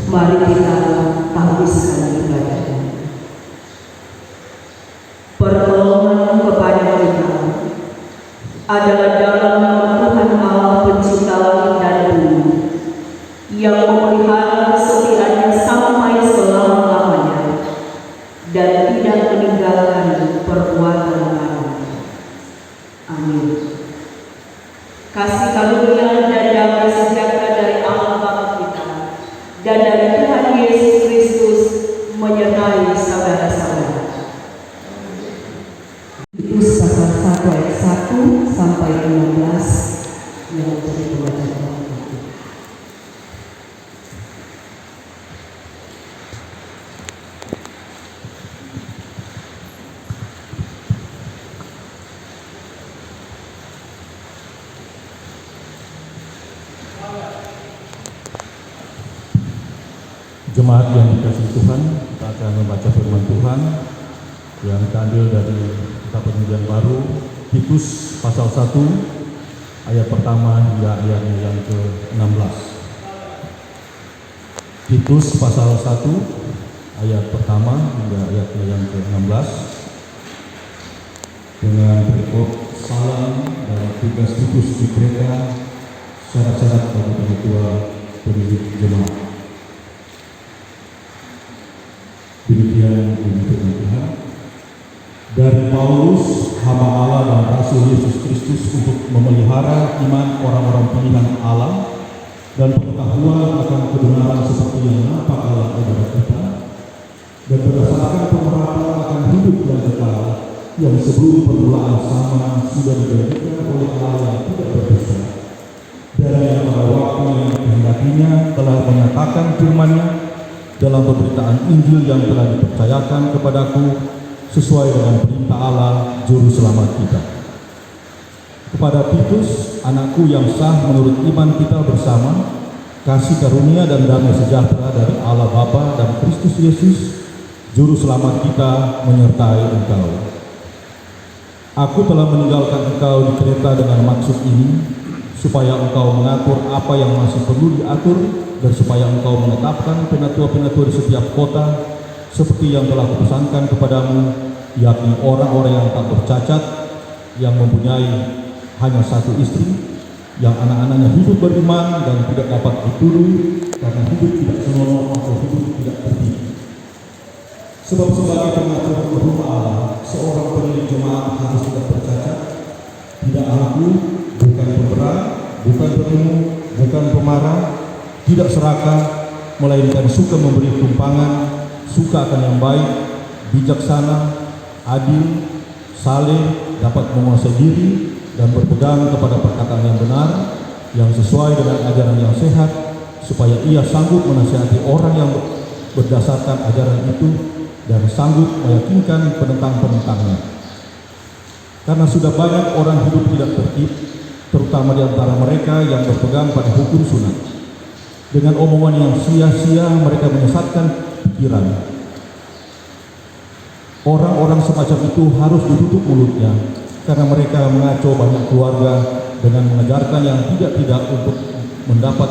Mari kita habiskan ibadahnya. Pertolongan kepada kita adalah dalam nama Tuhan Allah Pencipta langit dan bumi, yang memelihara kesetiaannya sampai selama-lamanya dan tidak meninggalkan perbuatan kamu. Amin. Kasih karunia dan damai sejahtera dari Allah Bapa kita dan dari Tuhan Yesus Kristus menyertai saudara-saudara. Itu pasal 1 ayat 1 sampai 15 yang menjadi pembacaan. Jemaat yang dikasihi Tuhan, kita akan membaca firman Tuhan yang diambil dari kitab Perjanjian Baru, Titus pasal 1 ayat pertama hingga ayat yang ke-16. Titus pasal 1 ayat pertama hingga ayat yang ke-16 dengan berikut salam dan tugas Titus di Kreta, syarat-syarat bagi ketua pendidik jemaat. Demikian firman Tuhan. Dari Paulus, hamba Allah dan Rasul Yesus Kristus, untuk memelihara iman orang-orang pilihan Allah dan pengetahuan akan kebenaran seperti yang nampak dalam ajaran kita, dan berdasarkan pemerataan akan hidup yang kekal yang sebelum permulaan zaman sudah dijadikan oleh Allah yang tidak berdosa, dan yang pada waktu yang dikehendakinya telah menyatakan firman-Nya dalam pemberitaan Injil yang telah dipercayakan kepadaku sesuai dengan perintah Allah Juru Selamat kita. Kepada Titus, anakku yang sah menurut iman kita bersama, kasih karunia dan damai sejahtera dari Allah Bapa dan Kristus Yesus, Juru Selamat kita, menyertai engkau. Aku telah meninggalkan engkau di Kreta dengan maksud ini, supaya engkau mengatur apa yang masih perlu diatur, dan supaya engkau menetapkan penatua-penatua di setiap kota, seperti yang telah kupesankan kepadamu, yakni orang-orang yang tak bercacat, yang mempunyai hanya satu istri, yang anak-anaknya hidup beriman dan tidak dapat dituduh karena hidup tidak senonoh atau hidup tidak terdidik. Sebab sebagai pengatur rumah Allah, seorang pendidik jemaat harus tidak bercacat, tidak angkuh, bukan pemberani, bukan penyemu, bukan pemarah, tidak serakah, melainkan suka memberi tumpangan, suka akan yang baik, bijaksana, adil, saleh, dapat menguasai diri, dan berpegang kepada perkataan yang benar, yang sesuai dengan ajaran yang sehat, supaya ia sanggup menasihati orang yang berdasarkan ajaran itu, dan sanggup meyakinkan penentang-penentangnya. Karena sudah banyak orang hidup tidak tertib, terutama di antara mereka yang berpegang pada hukum sunat. Dengan omongan yang sia-sia mereka menyesatkan pikiran. Orang-orang semacam itu harus ditutup mulutnya, karena mereka mengaco banyak keluarga dengan mengajarkan yang tidak-tidak untuk mendapat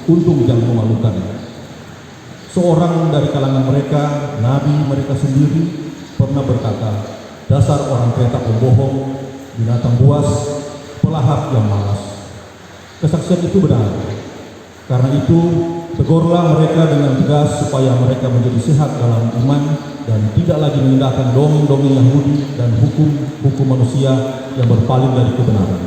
untung yang memalukan. Seorang dari kalangan mereka, nabi mereka sendiri, pernah berkata, dasar orang Kreta pembohong, binatang buas, pelahap yang malas. Kesaksian itu benar. Karena itu, tegurlah mereka dengan tegas supaya mereka menjadi sehat dalam iman dan tidak lagi mengindahkan dongeng-dongeng Yahudi dan hukum-hukum manusia yang berpaling dari kebenaran.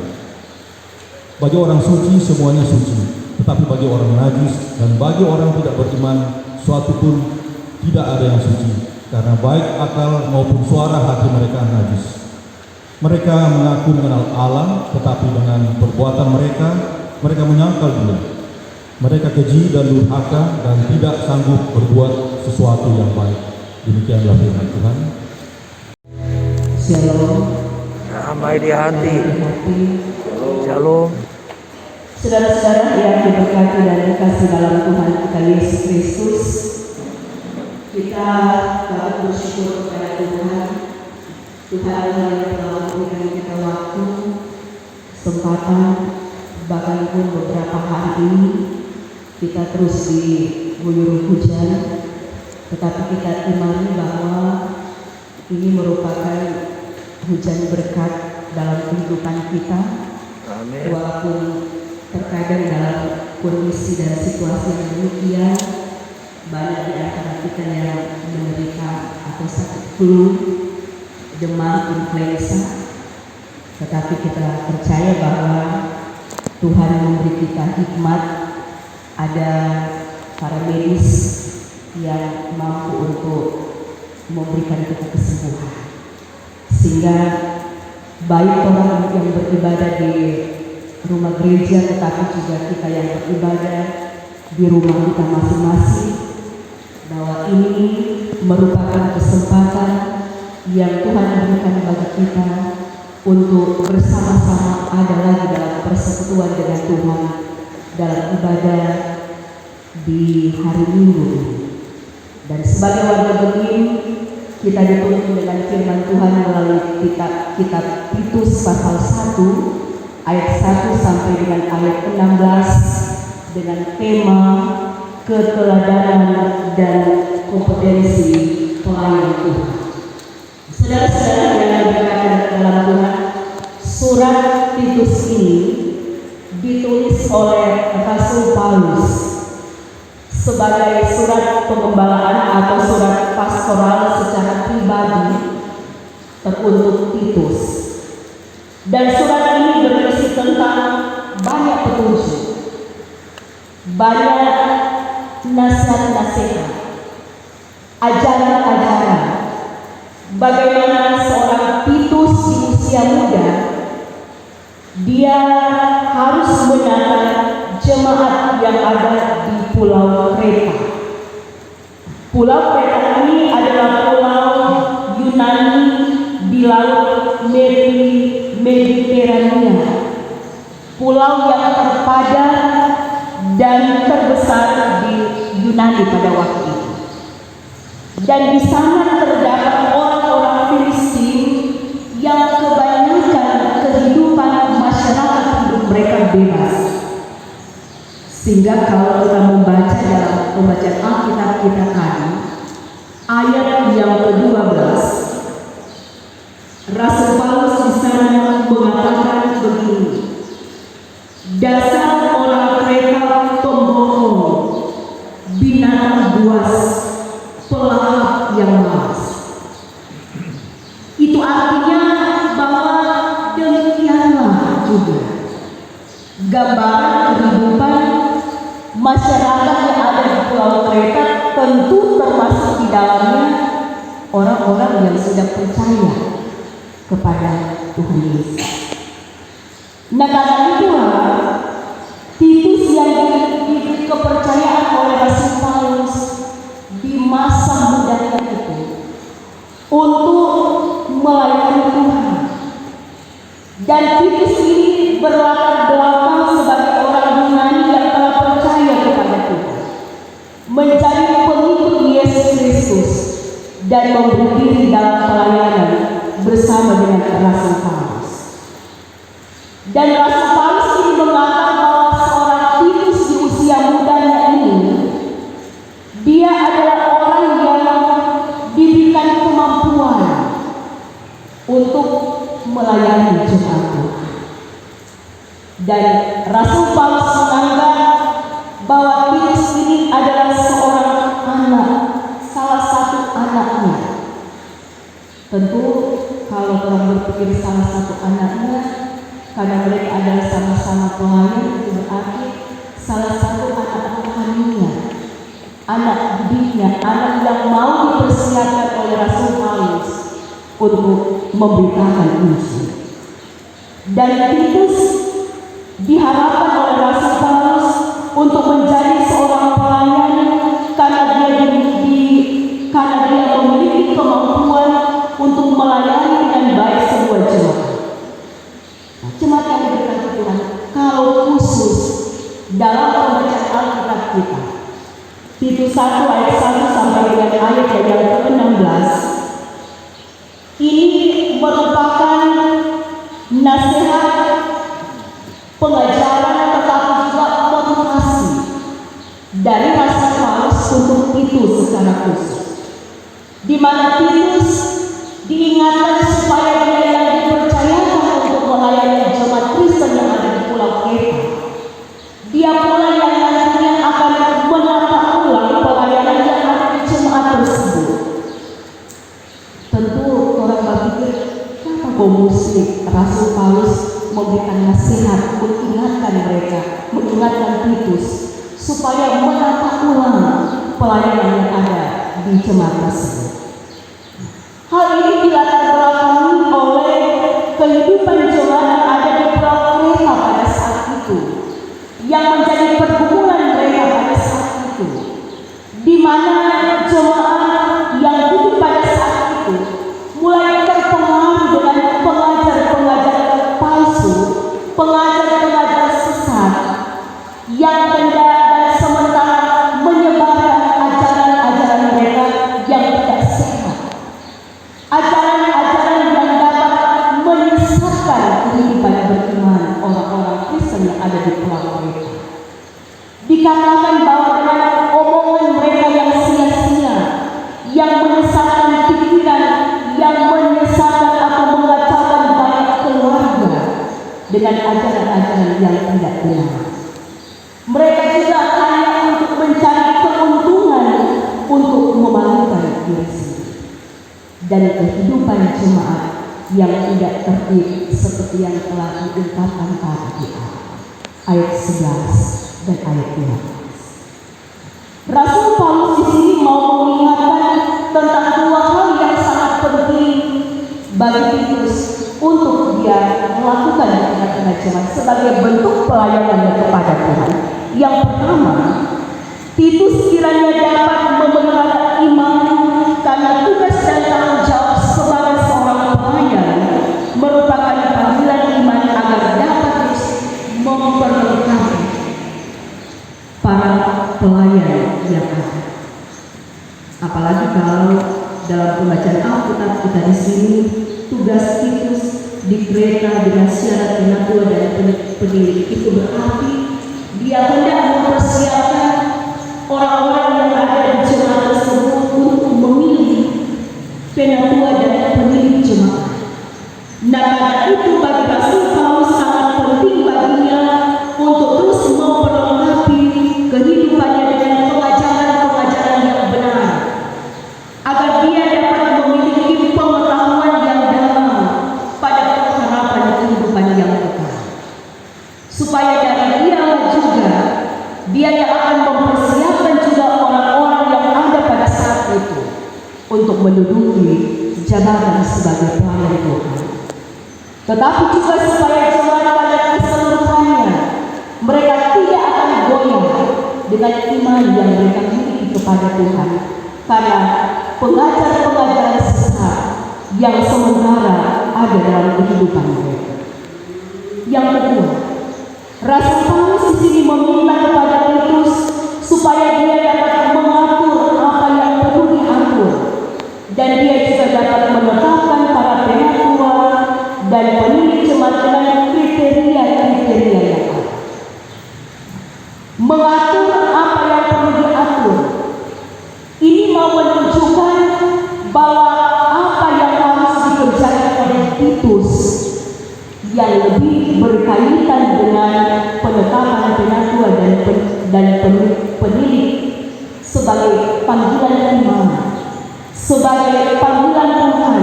Bagi orang suci semuanya suci, tetapi bagi orang najis dan bagi orang tidak beriman, suatu pun tidak ada yang suci, karena baik akal maupun suara hati mereka najis. Mereka mengaku mengenal Allah, tetapi dengan perbuatan mereka menyangkal Dia. Mereka keji dan durhaka dan tidak sanggup berbuat sesuatu yang baik. Demikianlah firman Tuhan. Shalom. Damai di hati. Shalom. Saudara-saudara yang diberkati dan dikasihi dalam Tuhan kita Yesus Kristus, kita dapat bersyukur kepada Tuhan. Tuhan yang telah memberikan kita waktu, kesempatan, bahkan pun beberapa hari ini kita terus guyur hujan, tetapi kita imani bahwa ini merupakan hujan berkat dalam kehidupan kita. Amin. Walaupun terkadang dalam kondisi dan situasi yang demikian, banyak di antara kita yang menderita atau sakit flu, demam, influenza, tetapi kita percaya bahwa Tuhan memberi kita hikmat, ada para medis yang mampu untuk memberikan kita kesembuhan, sehingga baik orang yang beribadah di rumah gereja, tetapi juga kita yang beribadah di rumah kita masing-masing, bahwa ini merupakan kesempatan yang Tuhan berikan bagi kita untuk bersama-sama ada lagi dalam persekutuan dengan Tuhan dalam ibadah di hari Minggu. Dan sebagai warga Bening, kita dituntun dengan firman Tuhan melalui kitab Titus pasal 1 ayat 1 sampai dengan ayat 16 dengan tema keteladanan dan kompetensi pelayan Tuhan. Saudara-saudara yang berada dalam Tuhan, surat Titus ini ditulis oleh Rasul Paulus sebagai surat pengembalaan atau surat pastoral secara pribadi teruntuk Titus. Dan surat ini berisi tentang banyak petunjuk, banyak nasihat-nasihat, ajaran-ajaran, bagaimana seorang Titus di usia muda dia harus menata jemaat yang ada di Pulau Kreta. Pulau Kreta ini adalah pulau Yunani di laut Mediterania, pulau yang terpadat dan terbesar di Yunani pada waktu itu. Dan di sana terdapat orang-orang Filistin yang kebanyakan kehidupan masyarakat hidup mereka bebas. Sehingga kalau kita membaca dalam pembacaan Alkitab kita tadi, ayat yang ke-12, Rasul Paulus di sana mengatakan begini: dasar orang Kreta pembohong, binatang buas, pelahap yang malas. Itu artinya bahwa demikianlah juga gambaran kehidupan masyarakat yang ada di Pulau Kreta, tentu termasuk di dalamnya orang-orang yang sudah percaya kepada Tuhan Yesus. Nah, karena itulah Titus yang diberi kepercayaan oleh Rasul Paulus di masa mudanya itu untuk melayani Tuhan. Dan Titus ini berlatar belakang sebagai orang Yunani yang telah percaya kepada Tuhan, menjadi pengikut Yesus Kristus dan memberi diri dalam pelayanan bersama dengan Rasul Paulus. Dan Rasul Paulus ini mengatakan bahwa seorang Titus di usia mudanya ini, dia adalah orang yang diberikan kemampuan untuk melayani jemaat Tuhan. Dan Rasul Paulus menganggap bahwa Titus ini adalah seorang anak, salah satu anaknya. Tentu kalau orang berpikir salah satu anaknya, karena mereka adalah sama-sama pelayan, itu berarti salah satu anak rohaninya, anak didiknya, anak yang mau dipersiapkan oleh Rasul Paulus untuk memberitakan Injil. Dan Titus diharapkan oleh Rasul Paulus untuk menjadi seorang pelayan karena dia memiliki kemampuan untuk melayani dengan baik sebuah jemaat. Jemaat yang diberkati Tuhan, kalau khusus dalam pembacaan Alkitab kita, Titus 1 ayat 1 sampai dengan ayat yang ke-16, ini merupakan nasihat, pengajaran, tetapi juga motivasi dari Rasul Paulus untuk Titus secara khusus, di mana Titus diingatkan supaya dia yang dipercayakan untuk melayani jemaat Kristen yang ada di Pulau Kreta. Dia pula yang nantinya akan menata ulang pelayanan yang ada di jemaat tersebut. Tentu orang berpikir, kenapa mesti Rasul Paulus memberikan nasihat, mengingatkan mereka, mengingatkan Titus supaya menata ulang pelayanan yang ada di jemaat tersebut. Hal ini dilatar belakangi oleh kehidupan jemaat yang ada di Pulau Kreta pada saat itu, yang menjadi pergumulan mereka pada saat itu, di mana jemaat yang hidup pada saat itu mulai terpengaruh dengan pengajar-pengajar palsu, pengajar-pengajar sesat yang hendak dan sementara menyebarkan ajaran-ajaran mereka yang tidak sehat, ajaran-ajaran yang dapat menyesatkan kehidupan beriman orang-orang Kristen yang ada di Pulau Kreta. Dikatakan bahwa dengan omongan mereka yang sia-sia, yang menyesatkan pikiran, yang menyesatkan atau mengacaukan banyak keluarga dengan ajaran-ajaran yang tidak benar. Mereka juga hanya untuk mencari keuntungan untuk memalukan diri sendiri, dan kehidupan jemaat yang tidak tertib seperti yang telah diungkapkan tadi ayat 11 dan ayat 12. Rasul Paulus di sini mau mengingatkan tentang dua hal yang sangat penting bagi Titus untuk dia melakukan di tengah-tengah jemaat sebagai bentuk pelayanannya kepada Tuhan. Yang pertama, Titus kiranya dapat memelihara iman karena tugas dan tanggung jawab sebagai seorang pelayan merupakan panggilan iman agar dapat memperlengkapi para pelayan yang ada. Apalagi kalau dalam pembacaan Alkitab kita di sini, tugas Titus di Kreta dengan syarat penatua dan pendidik itu berarti dia hendak mempersiapkan orang-orang yang ada di jemaat tersebut untuk memilih penatua dan pendidik jemaat. Nah, karena itu bagi Rasul Paulus sangat penting baginya untuk terus memperlengkapi kehidupannya dengan pengajaran-pengajaran yang benar, agar dia dapat memiliki pengetahuan yang dalam pada pengharapan kehidupan yang kekal. Supaya dari dia juga, dia yang akan mempersiapkan juga orang-orang yang ada pada saat itu untuk menduduki jabatan sebagai pelayan Tuhan. Tetapi juga supaya jemaat pada keseluruhannya mereka tidak akan goyah dengan iman yang mereka miliki kepada Tuhan karena pengajar-pengajaran sesat yang sementara ada dalam kehidupan mereka. Yang kedua, Rasul Paulus di sini meminta kepada Titus supaya dia dapat mengatur apa yang perlu diatur, dan dia juga dapat menetapkan para penatua dan pemilik jemaat dengan kriteria-kriteria yang ada. Mengatur apa yang perlu diatur ini mau menunjukkan bahwa apa yang harus dikerjakan oleh Titus yang lebih berkaitan dengan penetapan penatua dan penilik sebagai panggilan iman, sebagai panggilan Tuhan,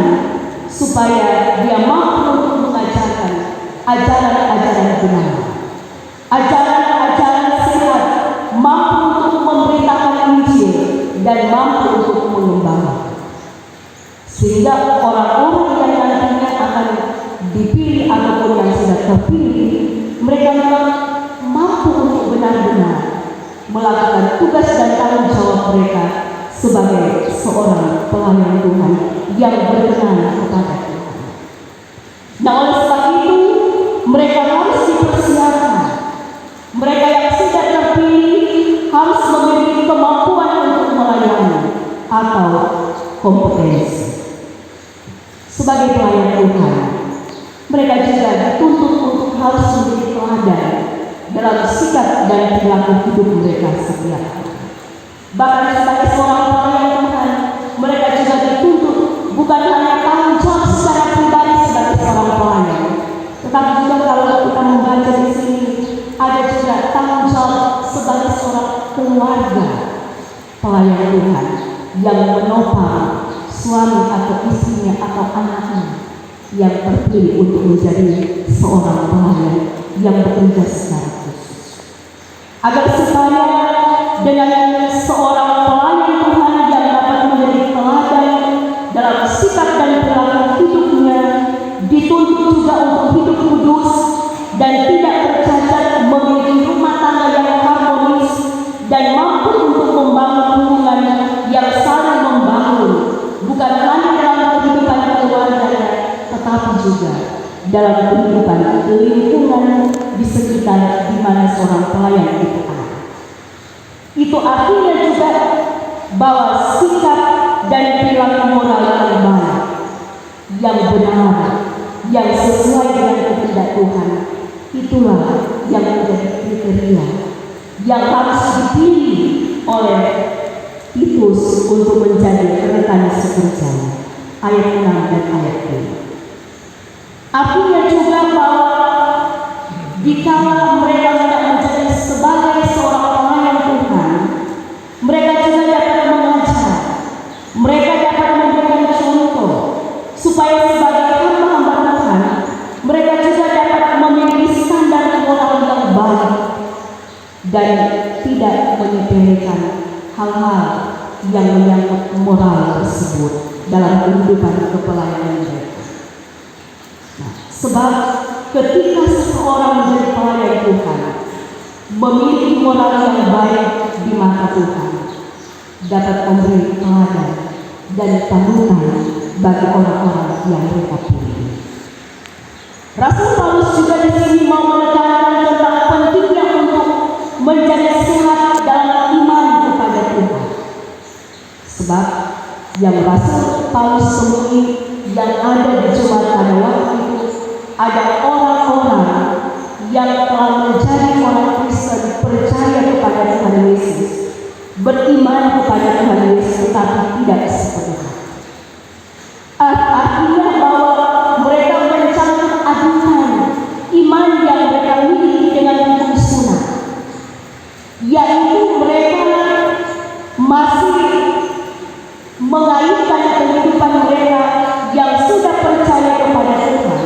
supaya dia mampu untuk mengajarkan ajaran-ajaran benar, ajaran-ajaran sehat, mampu untuk memberitakan Injil dan mampu untuk mengembangkan, sehingga orang-orang yang nantinya akan dipilih ataupun yang sudah terpilih, mereka mampu untuk benar-benar melakukan tugas dan tanggung jawab mereka sebagai seorang pelayan Tuhan yang berkenan kepada Tuhan. Nah, oleh sebab itu mereka harus dipersiapkan. Mereka yang sudah terpilih harus memiliki kemampuan untuk melayani atau kompetensi sebagai pelayan Tuhan. Mereka juga dituntut untuk harus menjadi teladan dalam sikap dan perilaku hidup mereka setiap hari. Bahkan sebagai seorang pelayan Tuhan, mereka juga dituntut bukan hanya tanggung jawab secara pribadi sebagai seorang pelayan, tetapi juga kalau kita membaca di sini ada juga tanggung jawab sebagai seorang keluarga pelayan Tuhan yang menopang suami atau istrinya atau anaknya yang terpilih untuk menjadi seorang pelayan yang bekerja secara khusus. Agar supaya dengan seorang pelayan Tuhan yang dapat menjadi teladan dalam sikap dan perilaku hidupnya, dituntut juga untuk hidup kudus dan tidak tercacat, memiliki rumah tangga yang harmonis dan mampu untuk membangun hubungan yang saling membangun, bukan hanya dalam kehidupan keluarganya, tetapi juga dalam kehidupan lingkungan di sekitar di mana seorang pelayan itu ada. Itu artinya juga bahwa sikap dan perilaku moral yang baik, yang benar, yang sesuai dengan kehendak Tuhan, itulah yang menjadi kriteria yang harus dipilih oleh Titus untuk menjadi rekan sekerja. Ayat 6 dan ayat 7. Artinya juga bahwa dikala mereka tidak menjadi sebagai seorang pelayan Tuhan, mereka juga dapat mengajar, mereka dapat memberikan contoh, supaya sebagai hamba-hamba Tuhan, mereka juga dapat memiliki standar moral yang baik dan tidak menyepelekan hal-hal yang menyangkut moral tersebut dalam kehidupan kepelayanan mereka. Sebab ketika seseorang menjadi pelayan Tuhan, memiliki moral yang baik di mata Tuhan, dapat memberi teladan dan panutan bagi orang-orang yang mereka pilih. Rasul Paulus juga di sini mau menekankan tentang pentingnya untuk menjadi sehat dalam iman kepada Tuhan. Sebab yang Rasul Paulus temui yang ada di jemaat pada waktu itu, ada orang-orang yang telah menjadi orang Kristen, percaya kepada Tuhan Yesus, beriman kepada Tuhan Yesus, tetapi tidak sepenuhnya. Artinya bahwa mereka mencampur adukan iman yang mereka miliki dengan hukum sunat, yaitu mereka masih mengaitkan kehidupan mereka yang sudah percaya kepada Tuhan,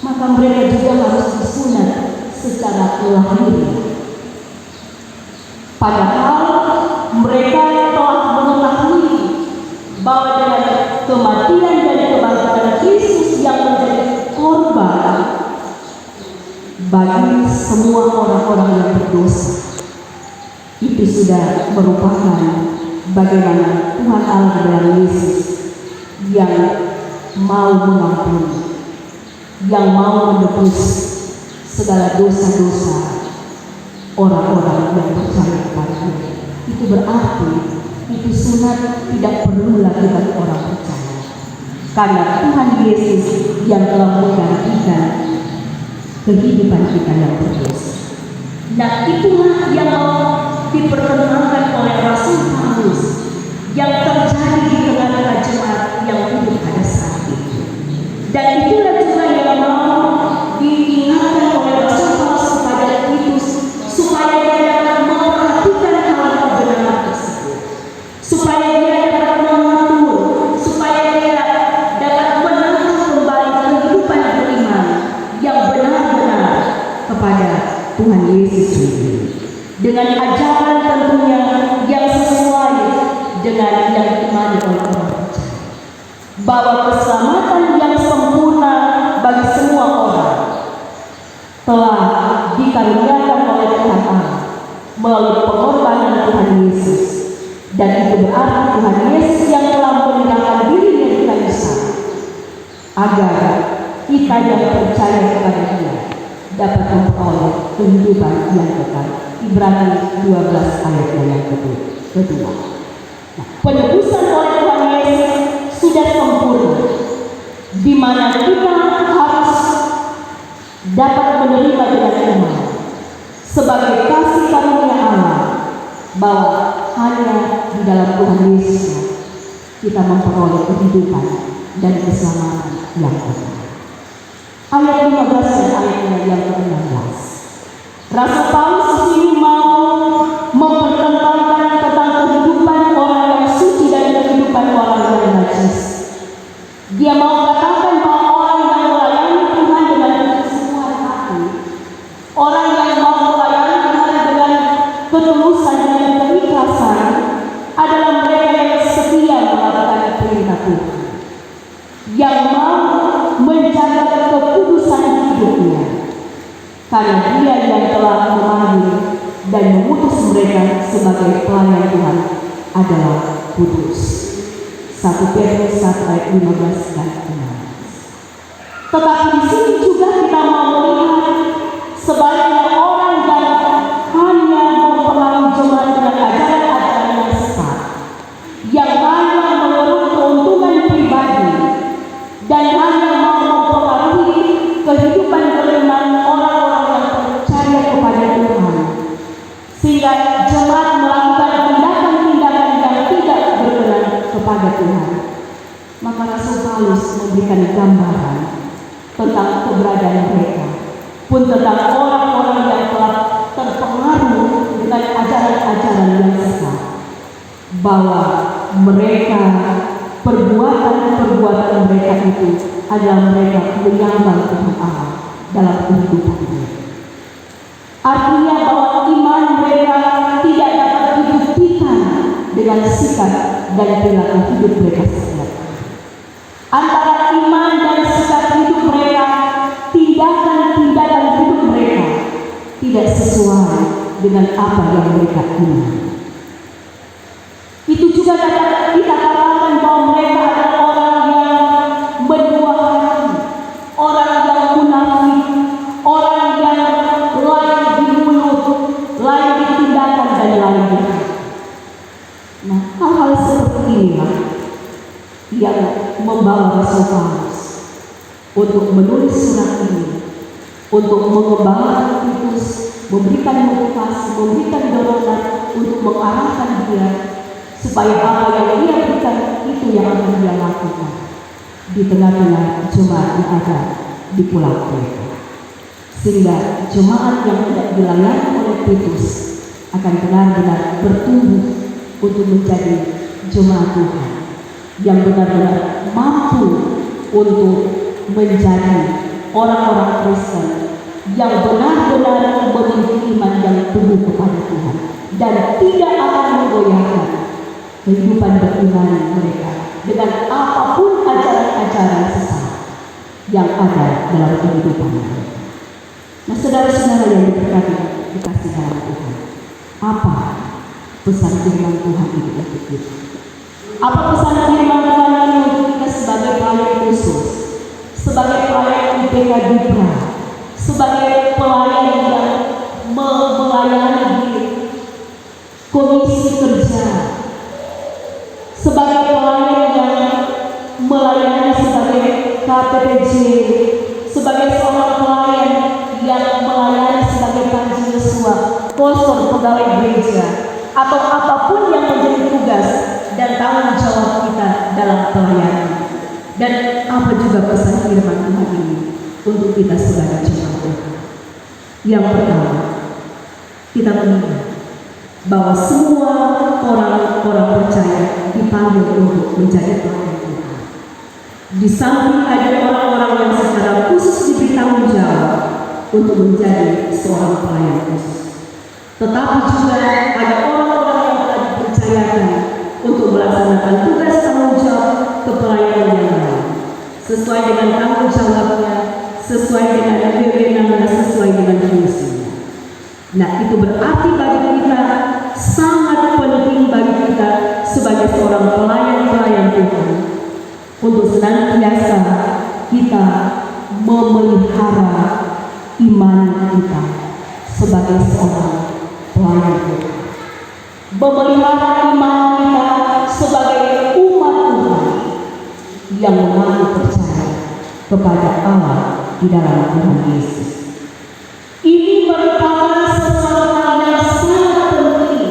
maka mereka juga harus disunat secara lahiriah. Padahal mereka telah mengetahui bahwa dengan kematian dan kebangkitan Kristus yang menjadi korban bagi semua orang-orang yang berdosa, itu sudah merupakan bagaimana Tuhan Allah dalam Yesus yang mau mengampuni, yang mau menebus segala dosa-dosa orang-orang yang percaya kepada-Nya. Itu berarti itu sunat tidak perlu lagi bagi orang percaya, karena Tuhan Yesus yang telah menggantikan kehidupan kita yang berdosa. Nah, itulah yang diperkenalkan oleh Rasul Paulus yang terjadi di tengah-tengah jemaat yang hidup pada saat itu. Dan itulah juga yang mau diingatkan oleh Rasul Paulus kepada Titus, supaya dia dapat memperhatikan hal yang benar tersebut, supaya dia dapat mengatur, supaya dia dapat menata kembali kehidupan beriman yang benar-benar kepada Tuhan Yesus sendiri, dengan ajaran tentunya yang sesuai dengan yang diimani oleh orang percaya, bahwa keselamatan yang sempurna bagi semua orang telah dikaruniakan oleh Tuhan Allah melalui pengorbanan Tuhan Yesus, dan itu berarti Tuhan Yesus yang telah menyerahkan dirinya di kayu salib agar kita yang percaya kepada Dia dapat memperoleh kehidupan yang kekal. Ibrani 12 ayat yang kedua. Nah, penebusan oleh Tuhan Yesus sudah sempurna, di mana kita harus dapat menerima dengan iman sebagai kasih karunia Allah, bahwa hanya di dalam Tuhan Yesus kita memperoleh kehidupan dan keselamatan yang benar. Ayat 15 dan ayatnya yang ke-16. Rasul Paulus di sini mau mempertentangkan tentang kehidupan orang yang suci dan kehidupan orang yang najis. Dia mau katakan bahwa orang yang melayani Tuhan dengan kesungguhan hati, orang yang mau melayani Tuhan dengan ketulusan dan keikhlasan adalah mereka yang setia melakukan perintah Tuhan, yang mau menjaga kekudusan hidupnya, karena Dia yang telah memanggil dan memutus mereka sebagai pelayan Tuhan adalah kudus. 1 Petrus 1 ayat 15 dan 16. Tetapi di sini juga kita mau melihat sebaliknya orang yang hanya mempengaruhi jemaat dengan ajaran-ajaran yang sesat, yang hanya mengeruk keuntungan pribadi dan hanya mau mempengaruhi kehidupan beriman orang-orang yang percaya kepada Tuhan, sehingga jemaat melakukan tindakan-tindakan yang tidak berkenan kepada Tuhan. Maka Rasul Paulus memberikan gambaran tentang keberadaan mereka, pun tentang orang-orang yang telah terpengaruh dengan ajaran-ajaran yang sesat, bahwa mereka, perbuatan-perbuatan mereka itu adalah mereka menyembah Tuhan Allah dalam kehidupan mereka. Artinya bahwa iman mereka tidak dapat dibuktikan dengan sikap dan perilaku hidup mereka setiap hari. Antara iman dan sikap hidup mereka, tindakan-tindakan hidup mereka tidak sesuai dengan apa yang mereka imani. Itu juga dapat kita katakan bahwa mereka adalah orang yang berdua hati, orang yang munafik, orang yang lain di mulut, lain di tindakan dan lain di hati. Nah, hal-hal seperti inilah yang membawa Rasul Paulus untuk menulis surat ini, untuk mengembangkan Titus, memberikan motivasi, memberikan dorongan untuk mengarahkan dia supaya apa yang dia berikan itu yang akan dia lakukan di tengah-tengah jemaat yang ada di pulau Kreta, sehingga jemaat yang tidak dilayani oleh Titus akan benar-benar bertumbuh untuk menjadi jemaat Tuhan yang benar-benar mampu untuk menjadi orang-orang Kristen yang benar-benar memiliki iman yang teguh kepada Tuhan dan tidak akan menggoyahkan kehidupan beriman mereka dengan apapun ajaran-ajaran sesat yang ada dalam kehidupan mereka. Nah, saudara-saudara yang diberkati dikasih dalam Tuhan, apa pesan firman Tuhan itu untuk kita? Apa pesan firman Tuhan ini untuk kita sebagai pelayan khusus, sebagai pelayan IPK Dibra, sebagai pelayan yang melayani di komisi kerja, sebagai pelayan yang melayani sebagai KPPJ, sebagai seorang pelayan yang melayani sebagai Panji Yosua, kosong pegawai gereja, atau apapun yang menjadi tugas dan tanggung jawab kita dalam pelayanan. Dan apa juga pesan firman Tuhan ini untuk kita sebagai jemaat Tuhan? Yang pertama, kita mengingat bahwa semua orang-orang percaya dipanggil untuk menjadi pelayan Tuhan. Di samping ada orang-orang yang secara khusus diberi tanggung jawab untuk menjadi seorang pelayan khusus, tetapi juga ada orang-orang yang telah dipercayakan untuk melaksanakan tugas tanggung jawab kepelayanan yang lain, sesuai dengan tanggung jawabnya, sesuai dengan wewenangnya, sesuai dengan fungsinya. Nah, itu berarti bagi kita sangat penting bagi kita sebagai seorang pelayan Tuhan untuk senantiasa kita memelihara iman kita sebagai seorang pelayan Tuhan, memelihara iman kita sebagai umat Tuhan yang mengaku percaya kepada Allah di dalam Tuhan Yesus. Ini merupakan sesuatu yang sangat penting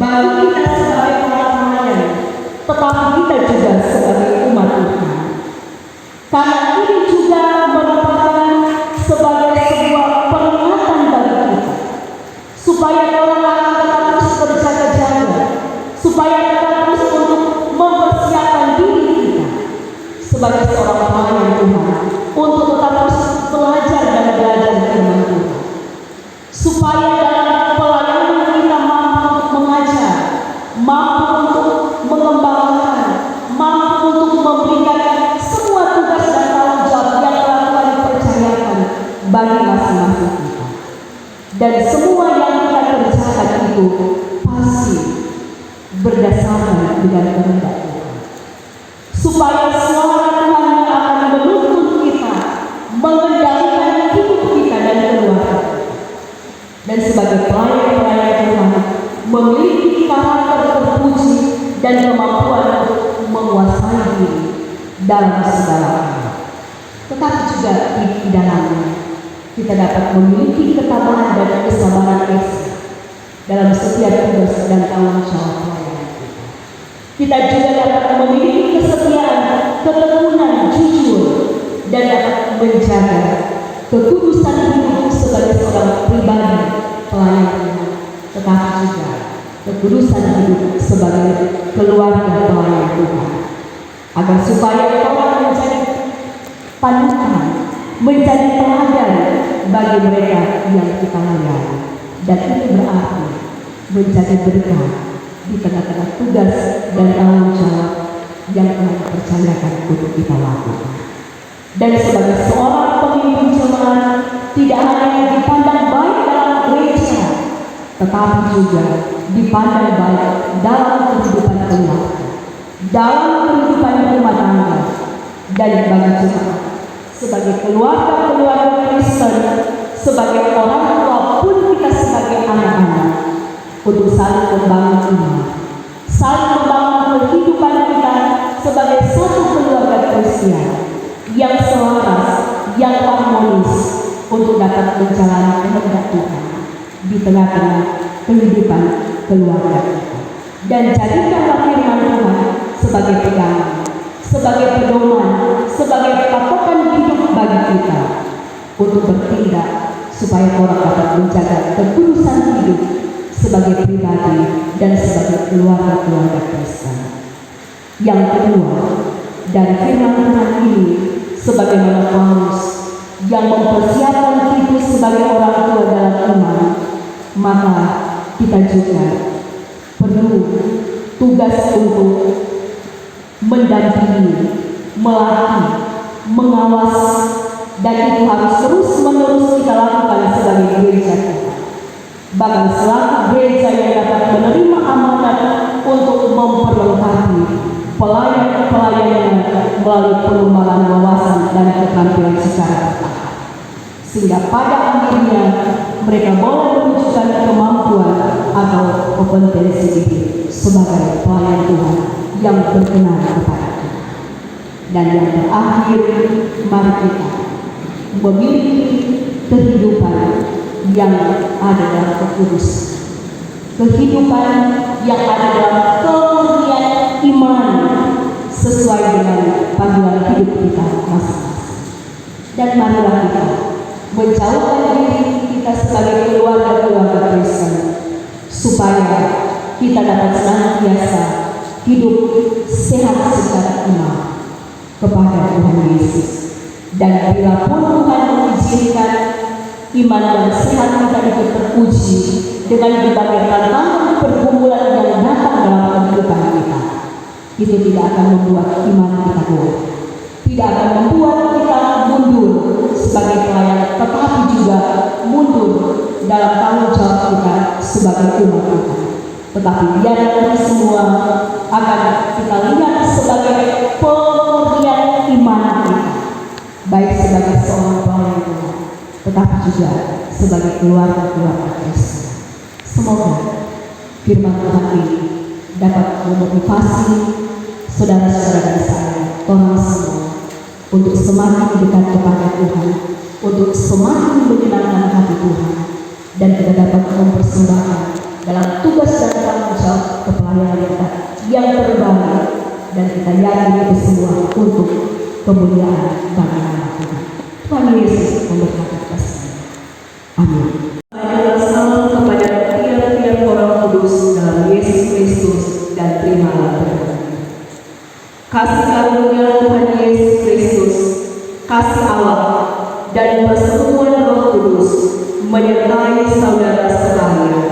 bagi bagi kita sebagai para pelayan, tetapi kita juga sebagai umat Tuhan. Karena ini juga merupakan sebagai sebuah peringatan bagi kita, supaya orang akan tetap terus berjaga-jaga, supaya kita terus untuk mempersiapkan diri kita sebagai seorang pelayan Tuhan, untuk tetap terus belajar dan belajar firman Tuhan, supaya dalam pelayanan kita mampu untuk mengajar, mampu untuk mengembangkan, mampu untuk memberikan semua tugas dan tanggung jawab yang telah dipercayakan bagi masing-masing kita. Dan semua yang kita kerjakan itu pasti berdasarkan dengan kehendak Tuhan, supaya suara Tuhan yang akan menuntun kita, mengendalikan hidup kita dan keluarga kita. Dan sebagai pelayan-pelayan Tuhan memiliki karakter terpuji dan kemampuan untuk menguasai diri dalam segala hal. Tetapi juga di dalamnya kita dapat memiliki ketabahan dan kesabaran Yesus dalam setiap tugas dan tanggung jawab pelayanan kita. Kita juga dapat memiliki kesetiaan, ketekunan, jujur, dan dapat menjaga kekudusan hidup sebagai seorang pribadi pelayan Tuhan, tetapi juga kekudusan hidup sebagai keluarga pelayan Tuhan, agar supaya orang menjadi panutan, menjadi teladan bagi mereka yang kita layani. Dan ini berarti menjadi berkat di tengah-tengah tugas dan tanggung jawab yang telah dipercayakan untuk kita lakukan. Dan sebagai seorang pemimpin jemaat, tidak hanya yang dipandang baik dalam gereja, tetapi juga dipandang baik dalam kehidupan keluarga, dalam kehidupan rumah tangga, dan bagi jemaat sebagai keluarga Kristen, sebagai orang tua pun kita sebagai anak-anak, untuk saling membangun iman, saling membangun kehidupan kita sebagai satu keluarga Kristen yang selaras, yang harmonis, untuk dapat menjalani kehendak Tuhan di tengah-tengah kehidupan keluarga kita. Dan jadikanlah firman Tuhan sebagai pegangan, sebagai pedoman, sebagai patokan hidup bagi kita untuk bertindak, supaya orang dapat menjaga kekudusan hidup sebagai pribadi dan sebagai keluarga Kristen. Yang kedua, dari firman Tuhan ini, sebagaimana Paulus yang mempersiapkan Titus sebagai orang tua dalam iman, maka kita juga perlu tugas untuk mendampingi, melatih, mengawas, dan itu harus terus-menerus kita lakukan sebagai gereja kita. Bahkan selaku gereja yang dapat menerima amanat untuk memperlengkapi pelayan-pelayan melalui pengembangan wawasan dan keterampilan secara bertahap, sehingga pada akhirnya mereka boleh menunjukkan kemampuan atau kompetensi diri sebagai pelayan Tuhan yang berkenan kepada Tuhan. Dan yang terakhir, mari kita memiliki kehidupan yang ada dalam kekudusan, kehidupan yang ada dalam kemurnian iman sesuai dengan panggilan hidup kita masing-masing. Dan marilah kita menjauhkan diri kita sebagai keluarga Kristen, supaya kita dapat senantiasa hidup sehat secara iman kepada Tuhan Yesus. Dan bila pun Tuhan mengizinkan iman dan sehat kita itu teruji dengan berbagai tantangan pergumulan yang datang dalam kehidupan kita, itu tidak akan membuat iman kita goyah, tidak akan membuat kita mundur sebagai pelayan, tetapi juga mundur dalam tanggung jawab kita sebagai umat Tuhan. Tetapi biarlah ini semua akan kita lihat sebagai pemurnian iman kita, baik sebagai seorang pelayan Tuhan, tetapi juga sebagai keluarga Kristen. Semoga firman Tuhan ini dapat memotivasi saudara-saudara saya, orang semua, untuk semakin dekat kepada Tuhan, untuk semakin menyenangkan hati Tuhan, dan kita dapat mempersembahkan dalam tugas dan tanggung jawab yang terbaik, dan kita yakin itu semua untuk kemuliaan bagi nama Tuhan. Tuhan Yesus memberkati kita semua. Amin. Adalah salam kepada tiap-tiap orang kudus dalam Yesus Kristus, dan terimalah berkat. Kasih karunia Tuhan Yesus Kristus, kasih Allah, dan persekutuan Roh Kudus menyertai saudara sekalian.